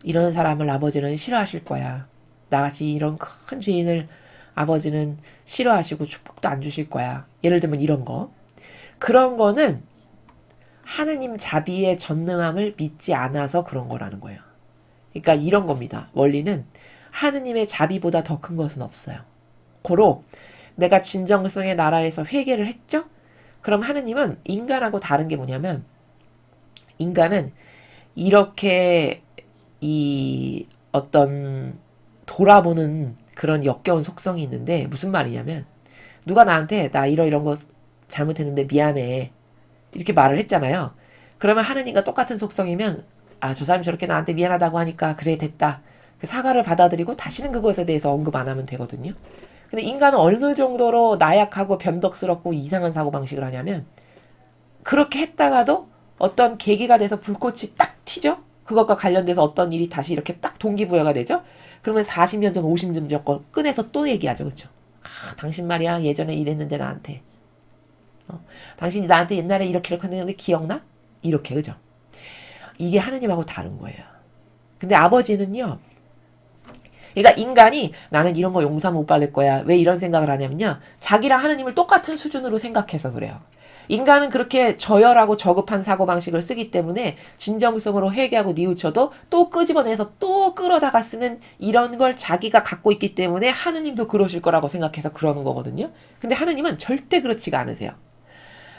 Speaker 1: 이런 사람을 아버지는 싫어하실 거야. 나같이 이런 큰 죄인을 아버지는 싫어하시고 축복도 안 주실 거야. 예를 들면 이런 거. 그런 거는 하느님 자비의 전능함을 믿지 않아서 그런 거라는 거예요. 그러니까 이런 겁니다. 원리는 하느님의 자비보다 더 큰 것은 없어요. 고로 내가 진정성의 나라에서 회개를 했죠? 그럼 하느님은 인간하고 다른 게 뭐냐면 인간은 이렇게 이 어떤 돌아보는 그런 역겨운 속성이 있는데 무슨 말이냐면 누가 나한테 나 이런 거 잘못했는데 미안해 이렇게 말을 했잖아요. 그러면 하느님과 똑같은 속성이면 저 사람이 저렇게 나한테 미안하다고 하니까 그래 됐다. 그 사과를 받아들이고 다시는 그것에 대해서 언급 안 하면 되거든요. 근데 인간은 어느 정도로 나약하고 변덕스럽고 이상한 사고방식을 하냐면 그렇게 했다가도 어떤 계기가 돼서 불꽃이 딱 튀죠? 그것과 관련돼서 어떤 일이 다시 이렇게 딱 동기부여가 되죠? 그러면 40년 전, 50년 전 거 꺼내서 또 얘기하죠. 그렇죠? 당신 말이야 예전에 이랬는데 나한테. 당신이 나한테 옛날에 이렇게 했는데 기억나? 이렇게 그죠? 이게 하느님하고 다른 거예요. 근데 아버지는요. 그러니까 인간이 나는 이런 거 용서 못 받을 거야. 왜 이런 생각을 하냐면요. 자기랑 하느님을 똑같은 수준으로 생각해서 그래요. 인간은 그렇게 저열하고 저급한 사고방식을 쓰기 때문에 진정성으로 회개하고 뉘우쳐도 또 끄집어내서 또 끌어다가 쓰는 이런 걸 자기가 갖고 있기 때문에 하느님도 그러실 거라고 생각해서 그러는 거거든요. 근데 하느님은 절대 그렇지가 않으세요.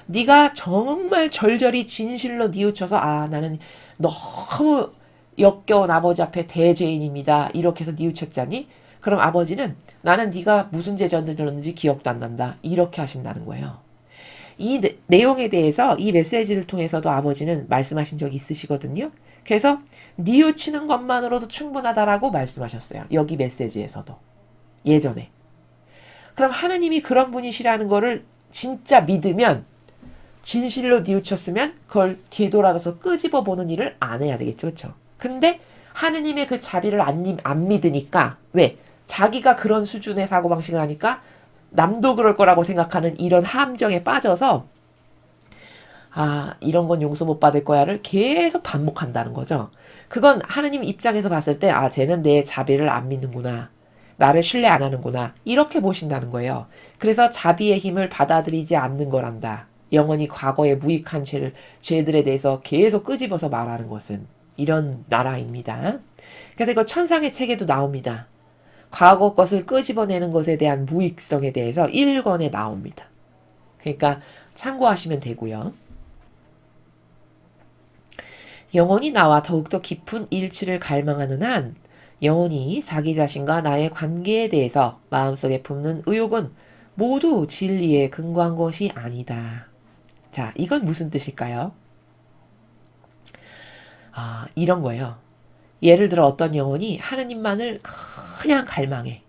Speaker 1: 네가 정말 절절히 진실로 뉘우쳐서 나는 너무 역겨운 아버지 앞에 대죄인입니다. 이렇게 해서 뉘우쳤자니? 그럼 아버지는 나는 네가 무슨 죄 저질렀는지 기억도 안 난다. 이렇게 하신다는 거예요. 이 내용에 대해서 이 메시지를 통해서도 아버지는 말씀하신 적이 있으시거든요. 그래서 뉘우치는 것만으로도 충분하다라고 말씀하셨어요. 여기 메시지에서도. 예전에. 그럼 하느님이 그런 분이시라는 거를 진짜 믿으면 진실로 뉘우쳤으면 그걸 뒤돌아서 끄집어 보는 일을 안 해야 되겠죠. 그렇죠? 근데 하느님의 그 자비를 안 믿으니까 왜? 자기가 그런 수준의 사고방식을 하니까 남도 그럴 거라고 생각하는 이런 함정에 빠져서 이런 건 용서 못 받을 거야를 계속 반복한다는 거죠. 그건 하느님 입장에서 봤을 때 쟤는 내 자비를 안 믿는구나. 나를 신뢰 안 하는구나. 이렇게 보신다는 거예요. 그래서 자비의 힘을 받아들이지 않는 거란다. 영원히 과거의 무익한 죄들에 대해서 계속 끄집어서 말하는 것은 이런 나라입니다. 그래서 이거 천상의 책에도 나옵니다. 과거 것을 끄집어내는 것에 대한 무익성에 대해서 1권에 나옵니다. 그러니까 참고하시면 되고요. 영혼이 나와 더욱더 깊은 일치를 갈망하는 한 영혼이 자기 자신과 나의 관계에 대해서 마음속에 품는 의혹은 모두 진리에 근거한 것이 아니다. 자, 이건 무슨 뜻일까요? 이런 거예요. 예를 들어 어떤 영혼이 하느님만을 그냥 갈망해.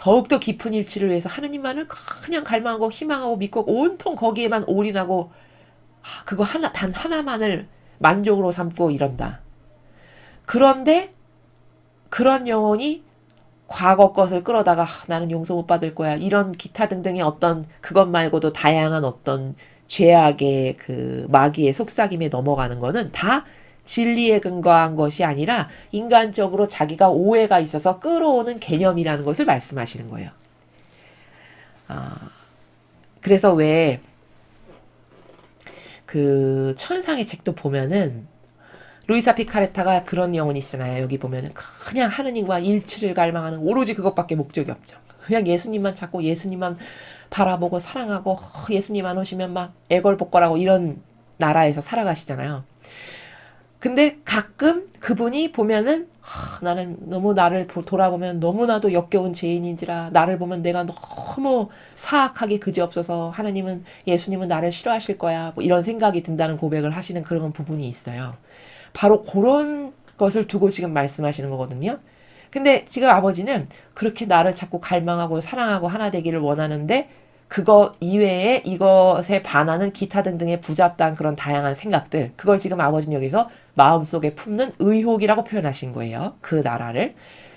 Speaker 1: 더욱더 깊은 일치를 위해서 하느님만을 그냥 갈망하고 희망하고 믿고 온통 거기에만 올인하고 그거 하나 단 하나만을 만족으로 삼고 이런다. 그런데 그런 영혼이 과거 것을 끌어다가 나는 용서 못 받을 거야. 이런 기타 등등의 어떤 그것 말고도 다양한 어떤 죄악의 그 마귀의 속삭임에 넘어가는 거는 다 진리에 근거한 것이 아니라 인간적으로 자기가 오해가 있어서 끌어오는 개념이라는 것을 말씀하시는 거예요. 그래서 왜 그 천상의 책도 보면은 루이사 피카레타가 그런 영혼이 있잖아요. 여기 보면은 그냥 하느님과 일치를 갈망하는 오로지 그것밖에 목적이 없죠. 그냥 예수님만 찾고 예수님만 바라보고 사랑하고 예수님 안 오시면 막 애걸복걸하고 이런 나라에서 살아가시잖아요. 근데 가끔 그분이 보면은 나는 너무 나를 돌아보면 너무나도 역겨운 죄인인지라 나를 보면 내가 너무 사악하게 그지없어서 하나님은 예수님은 나를 싫어하실 거야 뭐 이런 생각이 든다는 고백을 하시는 그런 부분이 있어요. 바로 그런 것을 두고 지금 말씀하시는 거거든요. 근데 지금 아버지는 그렇게 나를 자꾸 갈망하고 사랑하고 하나 되기를 원하는데 그거 이외에 이것에 반하는 기타 등등의 부잡다한 그런 다양한 생각들 그걸 지금 아버지는 여기서 마음속에 품는 의혹이라고 표현하신 거예요. 그 나라를.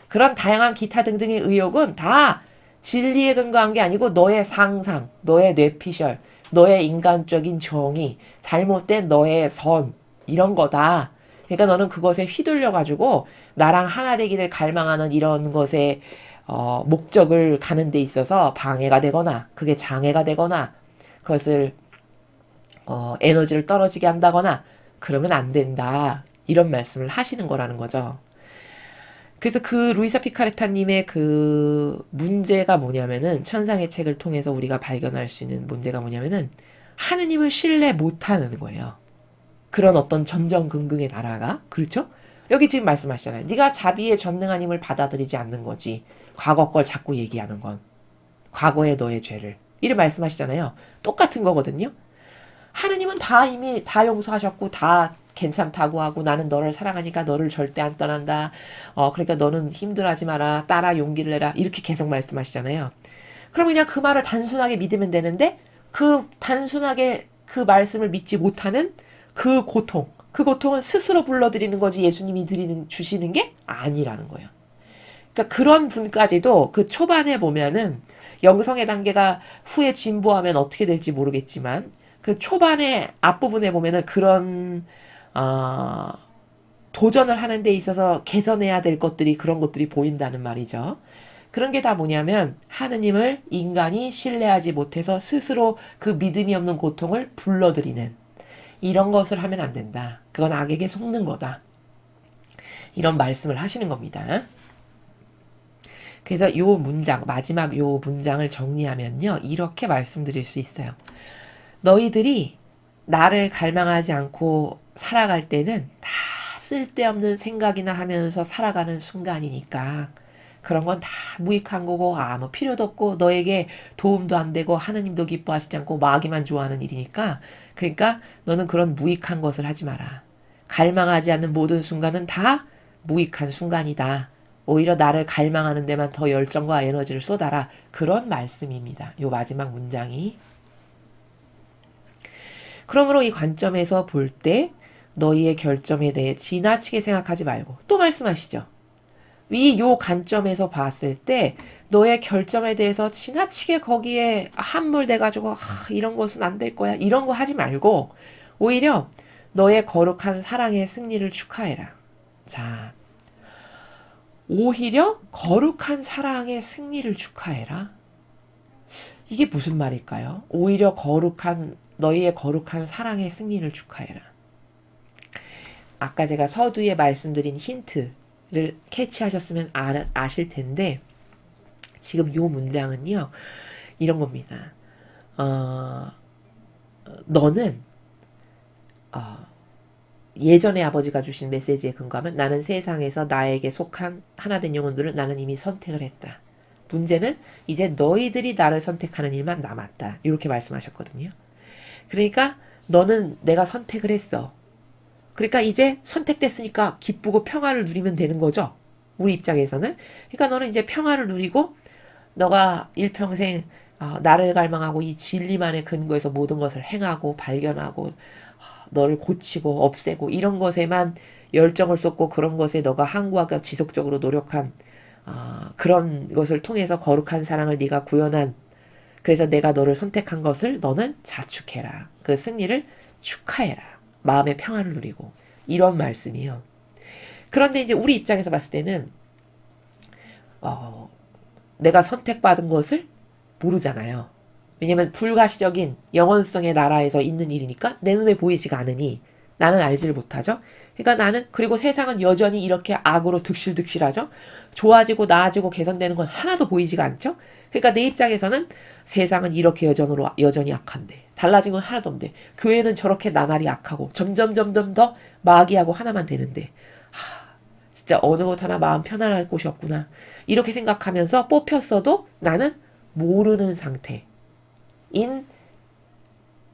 Speaker 1: 그런 다양한 기타 등등의 의혹은 다 진리에 근거한 게 아니고 너의 상상, 너의 뇌피셜, 너의 인간적인 정의, 잘못된 너의 선 이런 거다. 그러니까 너는 그것에 휘둘려가지고 나랑 하나 되기를 갈망하는 이런 것에 목적을 가는 데 있어서 방해가 되거나 그게 장애가 되거나 그것을 에너지를 떨어지게 한다거나 그러면 안 된다. 이런 말씀을 하시는 거라는 거죠. 그래서 그 루이사 피카레타님의 그 문제가 뭐냐면은 천상의 책을 통해서 우리가 발견할 수 있는 문제가 뭐냐면은 하느님을 신뢰 못하는 거예요. 그런 어떤 전전긍긍의 나라가 그렇죠? 여기 지금 말씀하시잖아요. 네가 자비의 전능한 힘을 받아들이지 않는 거지. 과거 걸 자꾸 얘기하는 건. 과거의 너의 죄를. 이를 말씀하시잖아요. 똑같은 거거든요. 하느님은 다 이미 다 용서하셨고 다 괜찮다고 하고 나는 너를 사랑하니까 너를 절대 안 떠난다. 그러니까 너는 힘들어하지 마라. 따라 용기를 내라. 이렇게 계속 말씀하시잖아요. 그럼 그냥 그 말을 단순하게 믿으면 되는데 그 단순하게 그 말씀을 믿지 못하는 그 고통은 스스로 불러드리는 거지 예수님이 주시는 게 아니라는 거예요. 그러니까 그런 분까지도 그 초반에 보면은 영성의 단계가 후에 진보하면 어떻게 될지 모르겠지만 그 초반에 앞부분에 보면은 그런 도전을 하는 데 있어서 개선해야 될 것들이 그런 것들이 보인다는 말이죠. 그런 게 다 뭐냐면 하느님을 인간이 신뢰하지 못해서 스스로 그 믿음이 없는 고통을 불러들이는 이런 것을 하면 안 된다. 그건 악에게 속는 거다. 이런 말씀을 하시는 겁니다. 그래서 요 문장, 마지막 요 문장을 정리하면요. 이렇게 말씀드릴 수 있어요. 너희들이 나를 갈망하지 않고 살아갈 때는 다 쓸데없는 생각이나 하면서 살아가는 순간이니까 그런 건 다 무익한 거고 아무 필요도 없고 너에게 도움도 안 되고 하느님도 기뻐하시지 않고 마귀만 좋아하는 일이니까 그러니까 너는 그런 무익한 것을 하지 마라. 갈망하지 않는 모든 순간은 다 무익한 순간이다. 오히려 나를 갈망하는 데만 더 열정과 에너지를 쏟아라. 그런 말씀입니다. 요 마지막 문장이. 그러므로 이 관점에서 볼 때 너희의 결점에 대해 지나치게 생각하지 말고 또 말씀하시죠. 이 요 관점에서 봤을 때 너의 결점에 대해서 지나치게 거기에 함몰돼가지고 이런 것은 안 될 거야 이런 거 하지 말고 오히려 너의 거룩한 사랑의 승리를 축하해라. 자, 오히려 거룩한 사랑의 승리를 축하해라. 이게 무슨 말일까요? 오히려 너희의 거룩한 사랑의 승리를 축하해라. 아까 제가 서두에 말씀드린 힌트를 캐치하셨으면 아실 텐데 지금 요 문장은요. 이런 겁니다. 너는 예전에 아버지가 주신 메시지에 근거하면 나는 세상에서 나에게 속한 하나된 영혼들을 나는 이미 선택을 했다. 문제는 이제 너희들이 나를 선택하는 일만 남았다. 이렇게 말씀하셨거든요. 그러니까 너는 내가 선택을 했어. 그러니까 이제 선택됐으니까 기쁘고 평화를 누리면 되는 거죠. 우리 입장에서는. 그러니까 너는 이제 평화를 누리고 너가 일평생 나를 갈망하고 이 진리만의 근거에서 모든 것을 행하고 발견하고 너를 고치고 없애고 이런 것에만 열정을 쏟고 그런 것에 너가 항구하고 지속적으로 노력한 그런 것을 통해서 거룩한 사랑을 네가 구현한 그래서 내가 너를 선택한 것을 너는 자축해라. 그 승리를 축하해라. 마음의 평안을 누리고 이런 말씀이에요. 그런데 이제 우리 입장에서 봤을 때는 내가 선택받은 것을 모르잖아요. 왜냐면 불가시적인 영원성의 나라에서 있는 일이니까 내 눈에 보이지가 않으니 나는 알지를 못하죠. 그러니까 나는 그리고 세상은 여전히 이렇게 악으로 득실득실하죠. 좋아지고 나아지고 개선되는 건 하나도 보이지가 않죠. 그러니까 내 입장에서는 세상은 이렇게 여전히 악한데 달라진 건 하나도 없는데 교회는 저렇게 나날이 악하고 점점 더 마귀하고 하나만 되는데 진짜 어느 곳 하나 마음 편안할 곳이 없구나. 이렇게 생각하면서 뽑혔어도 나는 모르는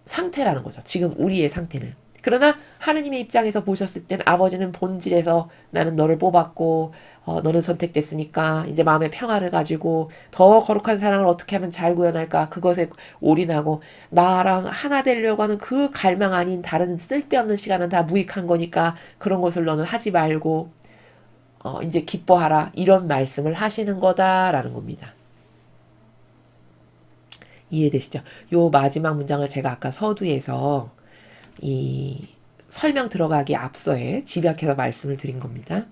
Speaker 1: 상태라는 거죠. 지금 우리의 상태는. 그러나 하느님의 입장에서 보셨을 때는 아버지는 본질에서 나는 너를 뽑았고 너는 선택됐으니까 이제 마음의 평화를 가지고 더 거룩한 사랑을 어떻게 하면 잘 구현할까 그것에 올인하고 나랑 하나 되려고 하는 그 갈망 아닌 다른 쓸데없는 시간은 다 무익한 거니까 그런 것을 너는 하지 말고 이제 기뻐하라 이런 말씀을 하시는 거다라는 겁니다. 이해되시죠? 요 마지막 문장을 제가 아까 서두에서 이 설명 들어가기 앞서에 집약해서 말씀을 드린 겁니다.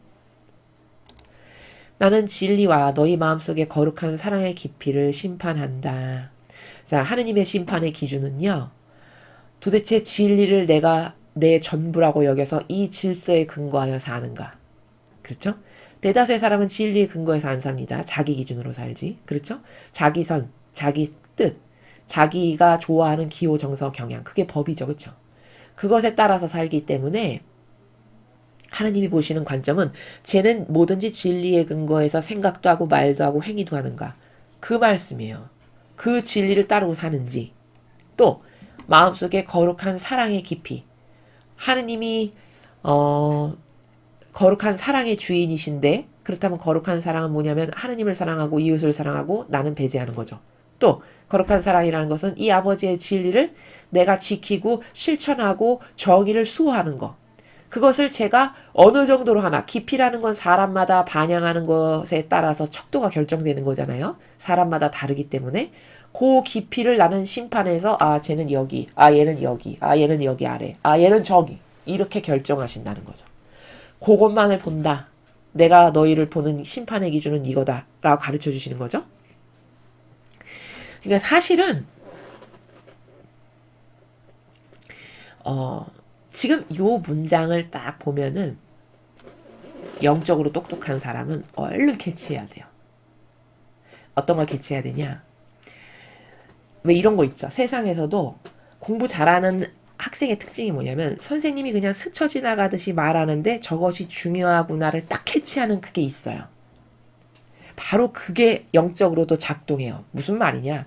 Speaker 1: 나는 진리와 너희 마음속에 거룩한 사랑의 깊이를 심판한다. 자, 하느님의 심판의 기준은요. 도대체 진리를 내가 내 전부라고 여겨서 이 질서에 근거하여 사는가? 그렇죠? 대다수의 사람은 진리의 근거에서 안 삽니다. 자기 기준으로 살지. 그렇죠? 자기 선, 자기 뜻, 자기가 좋아하는 기호, 정서, 경향. 그게 법이죠. 그렇죠? 그것에 따라서 살기 때문에 하나님이 보시는 관점은 쟤는 뭐든지 진리의 근거에서 생각도 하고 말도 하고 행위도 하는가. 그 말씀이에요. 그 진리를 따르고 사는지. 또 마음속에 거룩한 사랑의 깊이. 하느님이 거룩한 사랑의 주인이신데 그렇다면 거룩한 사랑은 뭐냐면 하느님을 사랑하고 이웃을 사랑하고 나는 배제하는 거죠. 또 거룩한 사랑이라는 것은 이 아버지의 진리를 내가 지키고 실천하고 정의를 수호하는 것. 그것을 제가 어느 정도로 하나 깊이라는 건 사람마다 반영하는 것에 따라서 척도가 결정되는 거잖아요. 사람마다 다르기 때문에 그 깊이를 나는 심판해서 쟤는 여기, 얘는 여기, 얘는 여기 아래, 얘는 저기 이렇게 결정하신다는 거죠. 그것만을 본다. 내가 너희를 보는 심판의 기준은 이거다 라고 가르쳐 주시는 거죠. 그러니까 사실은 지금 요 문장을 딱 보면은 영적으로 똑똑한 사람은 얼른 캐치해야 돼요. 어떤 걸 캐치해야 되냐? 왜 이런 거 있죠? 세상에서도 공부 잘하는 학생의 특징이 뭐냐면 선생님이 그냥 스쳐 지나가듯이 말하는데 저것이 중요하구나를 딱 캐치하는 그게 있어요. 바로 그게 영적으로도 작동해요. 무슨 말이냐?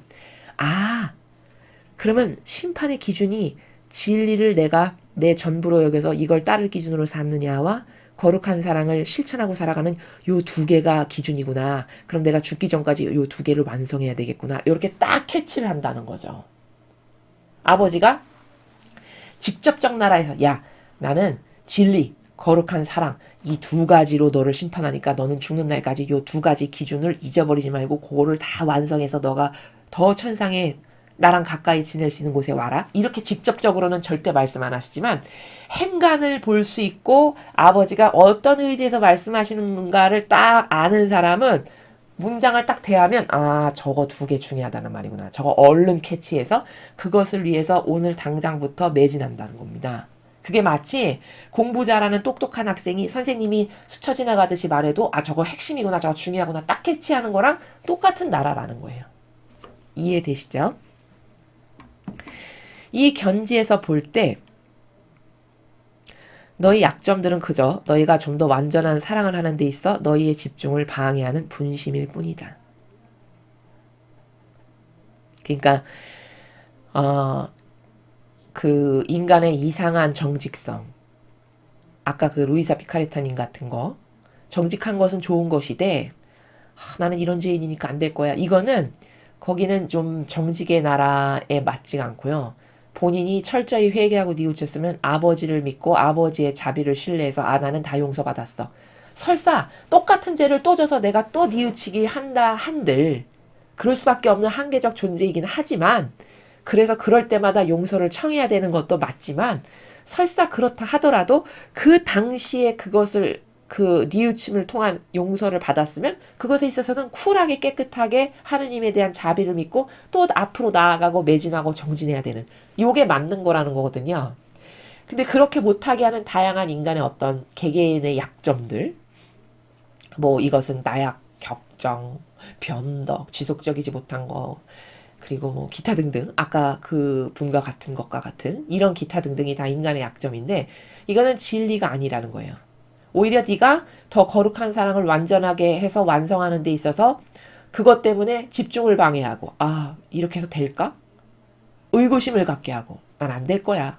Speaker 1: 그러면 심판의 기준이 진리를 내가 내 전부로 여겨서 이걸 따를 기준으로 삼느냐와 거룩한 사랑을 실천하고 살아가는 요 두 개가 기준이구나. 그럼 내가 죽기 전까지 요 두 개를 완성해야 되겠구나. 이렇게 딱 캐치를 한다는 거죠. 아버지가 직접적 나라에서 나는 진리, 거룩한 사랑 이 두 가지로 너를 심판하니까 너는 죽는 날까지 요 두 가지 기준을 잊어버리지 말고 그거를 다 완성해서 너가 더 천상에 나랑 가까이 지낼 수 있는 곳에 와라. 이렇게 직접적으로는 절대 말씀 안 하시지만 행간을 볼 수 있고 아버지가 어떤 의지에서 말씀하시는가를 딱 아는 사람은 문장을 딱 대하면 저거 두 개 중요하다는 말이구나. 저거 얼른 캐치해서 그것을 위해서 오늘 당장부터 매진한다는 겁니다. 그게 마치 공부 잘하는 똑똑한 학생이 선생님이 스쳐 지나가듯이 말해도 저거 핵심이구나, 저거 중요하구나 딱 캐치하는 거랑 똑같은 나라라는 거예요. 이해되시죠? 이 견지에서 볼 때 너희 약점들은 그저 너희가 좀 더 완전한 사랑을 하는 데 있어 너희의 집중을 방해하는 분심일 뿐이다. 그러니까 그 인간의 이상한 정직성, 아까 그 루이사 피카레타님 같은 거, 정직한 것은 좋은 것이되 나는 이런 죄인이니까 안 될 거야. 이거는 거기는 좀 정직의 나라에 맞지가 않고요. 본인이 철저히 회개하고 뉘우쳤으면 아버지를 믿고 아버지의 자비를 신뢰해서 나는 다 용서받았어. 설사 똑같은 죄를 또 져서 내가 또 뉘우치기 한다 한들 그럴 수밖에 없는 한계적 존재이긴 하지만 그래서 그럴 때마다 용서를 청해야 되는 것도 맞지만 설사 그렇다 하더라도 그 당시에 그것을 그 뉘우침을 통한 용서를 받았으면 그것에 있어서는 쿨하게 깨끗하게 하느님에 대한 자비를 믿고 또 앞으로 나아가고 매진하고 정진해야 되는 요게 맞는 거라는 거거든요. 근데 그렇게 못하게 하는 다양한 인간의 어떤 개개인의 약점들 뭐 이것은 나약, 격정, 변덕, 지속적이지 못한 거 그리고 뭐 기타 등등 아까 그 분과 같은 것과 같은 이런 기타 등등이 다 인간의 약점인데 이거는 진리가 아니라는 거예요. 오히려 네가 더 거룩한 사랑을 완전하게 해서 완성하는 데 있어서 그것 때문에 집중을 방해하고 이렇게 해서 될까? 의구심을 갖게 하고 난 안 될 거야.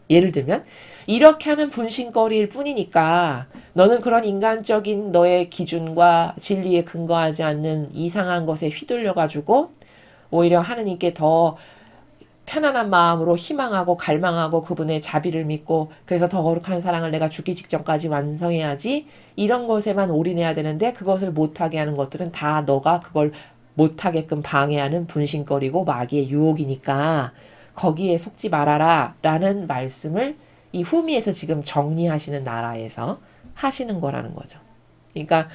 Speaker 1: 예를 들면 이렇게 하는 분신거리일 뿐이니까 너는 그런 인간적인 너의 기준과 진리에 근거하지 않는 이상한 것에 휘둘려가지고 오히려 하느님께 더 편안한 마음으로 희망하고 갈망하고 그분의 자비를 믿고 그래서 더 거룩한 사랑을 내가 죽기 직전까지 완성해야지 이런 것에만 올인해야 되는데 그것을 못하게 하는 것들은 다 너가 그걸 못하게끔 방해하는 분신거리고 마귀의 유혹이니까 거기에 속지 말아라 라는 말씀을 이 후미에서 지금 정리하시는 나라에서 하시는 거라는 거죠. 그러니까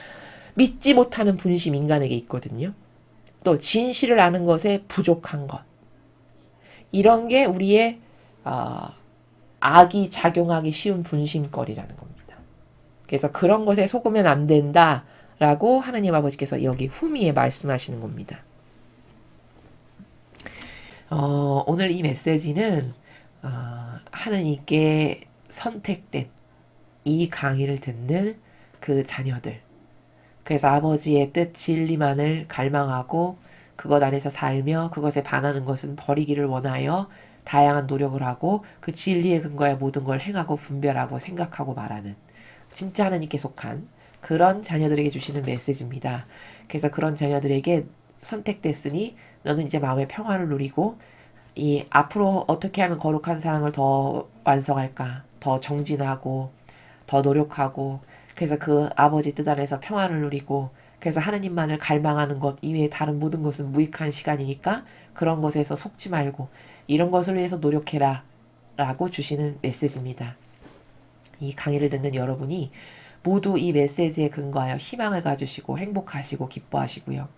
Speaker 1: 믿지 못하는 분심 인간에게 있거든요. 또 진실을 아는 것에 부족한 것. 이런 게 우리의 악이 작용하기 쉬운 분심거리라는 겁니다. 그래서 그런 것에 속으면 안 된다라고 하나님 아버지께서 여기 후미에 말씀하시는 겁니다. 오늘 이 메시지는 하느님께 선택된 이 강의를 듣는 그 자녀들 그래서 아버지의 뜻 진리만을 갈망하고 그것 안에서 살며 그것에 반하는 것은 버리기를 원하여 다양한 노력을 하고 그 진리에 근거해 모든 걸 행하고 분별하고 생각하고 말하는 진짜 하나님께 속한 그런 자녀들에게 주시는 메시지입니다. 그래서 그런 자녀들에게 선택됐으니 너는 이제 마음의 평화를 누리고 이 앞으로 어떻게 하면 거룩한 사랑을 더 완성할까 더 정진하고 더 노력하고 그래서 그 아버지 뜻 안에서 평화를 누리고 그래서 하느님만을 갈망하는 것 이외에 다른 모든 것은 무익한 시간이니까 그런 것에서 속지 말고 이런 것을 위해서 노력해라 라고 주시는 메시지입니다. 이 강의를 듣는 여러분이 모두 이 메시지에 근거하여 희망을 가지시고 행복하시고 기뻐하시고요.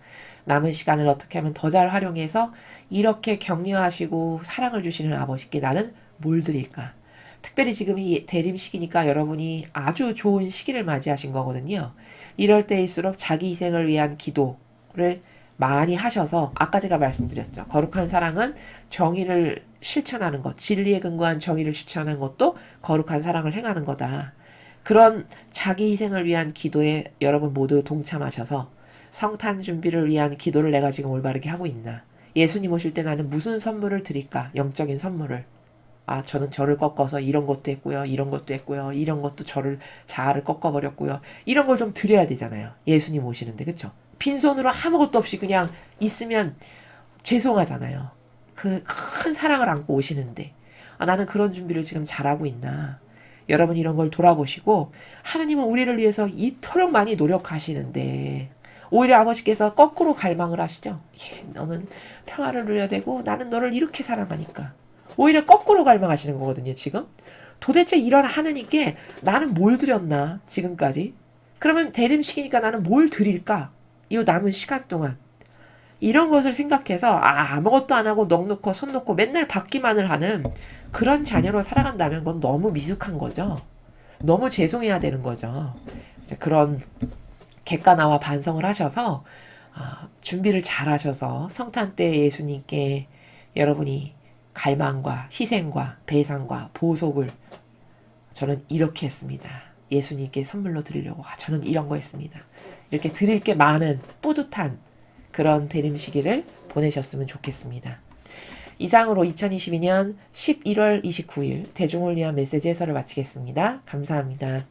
Speaker 1: 남은 시간을 어떻게 하면 더 잘 활용해서 이렇게 격려하시고 사랑을 주시는 아버지께 나는 뭘 드릴까? 특별히 지금 이 대림 시기니까 여러분이 아주 좋은 시기를 맞이하신 거거든요. 이럴 때일수록 자기 희생을 위한 기도를 많이 하셔서 아까 제가 말씀드렸죠. 거룩한 사랑은 정의를 실천하는 것, 진리에 근거한 정의를 실천하는 것도 거룩한 사랑을 행하는 거다. 그런 자기 희생을 위한 기도에 여러분 모두 동참하셔서 성탄 준비를 위한 기도를 내가 지금 올바르게 하고 있나? 예수님 오실 때 나는 무슨 선물을 드릴까? 영적인 선물을. 저는 저를 꺾어서 이런 것도 했고요. 이런 것도 했고요. 이런 것도 자아를 꺾어버렸고요. 이런 걸 좀 드려야 되잖아요. 예수님 오시는데, 그쵸? 빈손으로 아무것도 없이 그냥 있으면 죄송하잖아요. 그 큰 사랑을 안고 오시는데. 나는 그런 준비를 지금 잘하고 있나. 여러분 이런 걸 돌아보시고, 하나님은 우리를 위해서 이토록 많이 노력하시는데, 오히려 아버지께서 거꾸로 갈망을 하시죠. 너는 평화를 누려야 되고, 나는 너를 이렇게 사랑하니까. 오히려 거꾸로 갈망하시는 거거든요, 지금. 도대체 이런 하나님께 나는 뭘 드렸나, 지금까지? 그러면 대림시키니까 나는 뭘 드릴까? 이 남은 시간 동안. 이런 것을 생각해서, 아무것도 안 하고 넋 놓고 손 놓고 맨날 받기만을 하는 그런 자녀로 살아간다면 그건 너무 미숙한 거죠. 너무 죄송해야 되는 거죠. 이제 그런 객관화와 반성을 하셔서, 준비를 잘 하셔서 성탄 때 예수님께 여러분이 갈망과 희생과 배상과 보속을 저는 이렇게 했습니다. 예수님께 선물로 드리려고 저는 이런 거 했습니다. 이렇게 드릴 게 많은 뿌듯한 그런 대림 시기를 보내셨으면 좋겠습니다. 이상으로 2022년 11월 29일 대중을 위한 메시지 해설을 마치겠습니다. 감사합니다.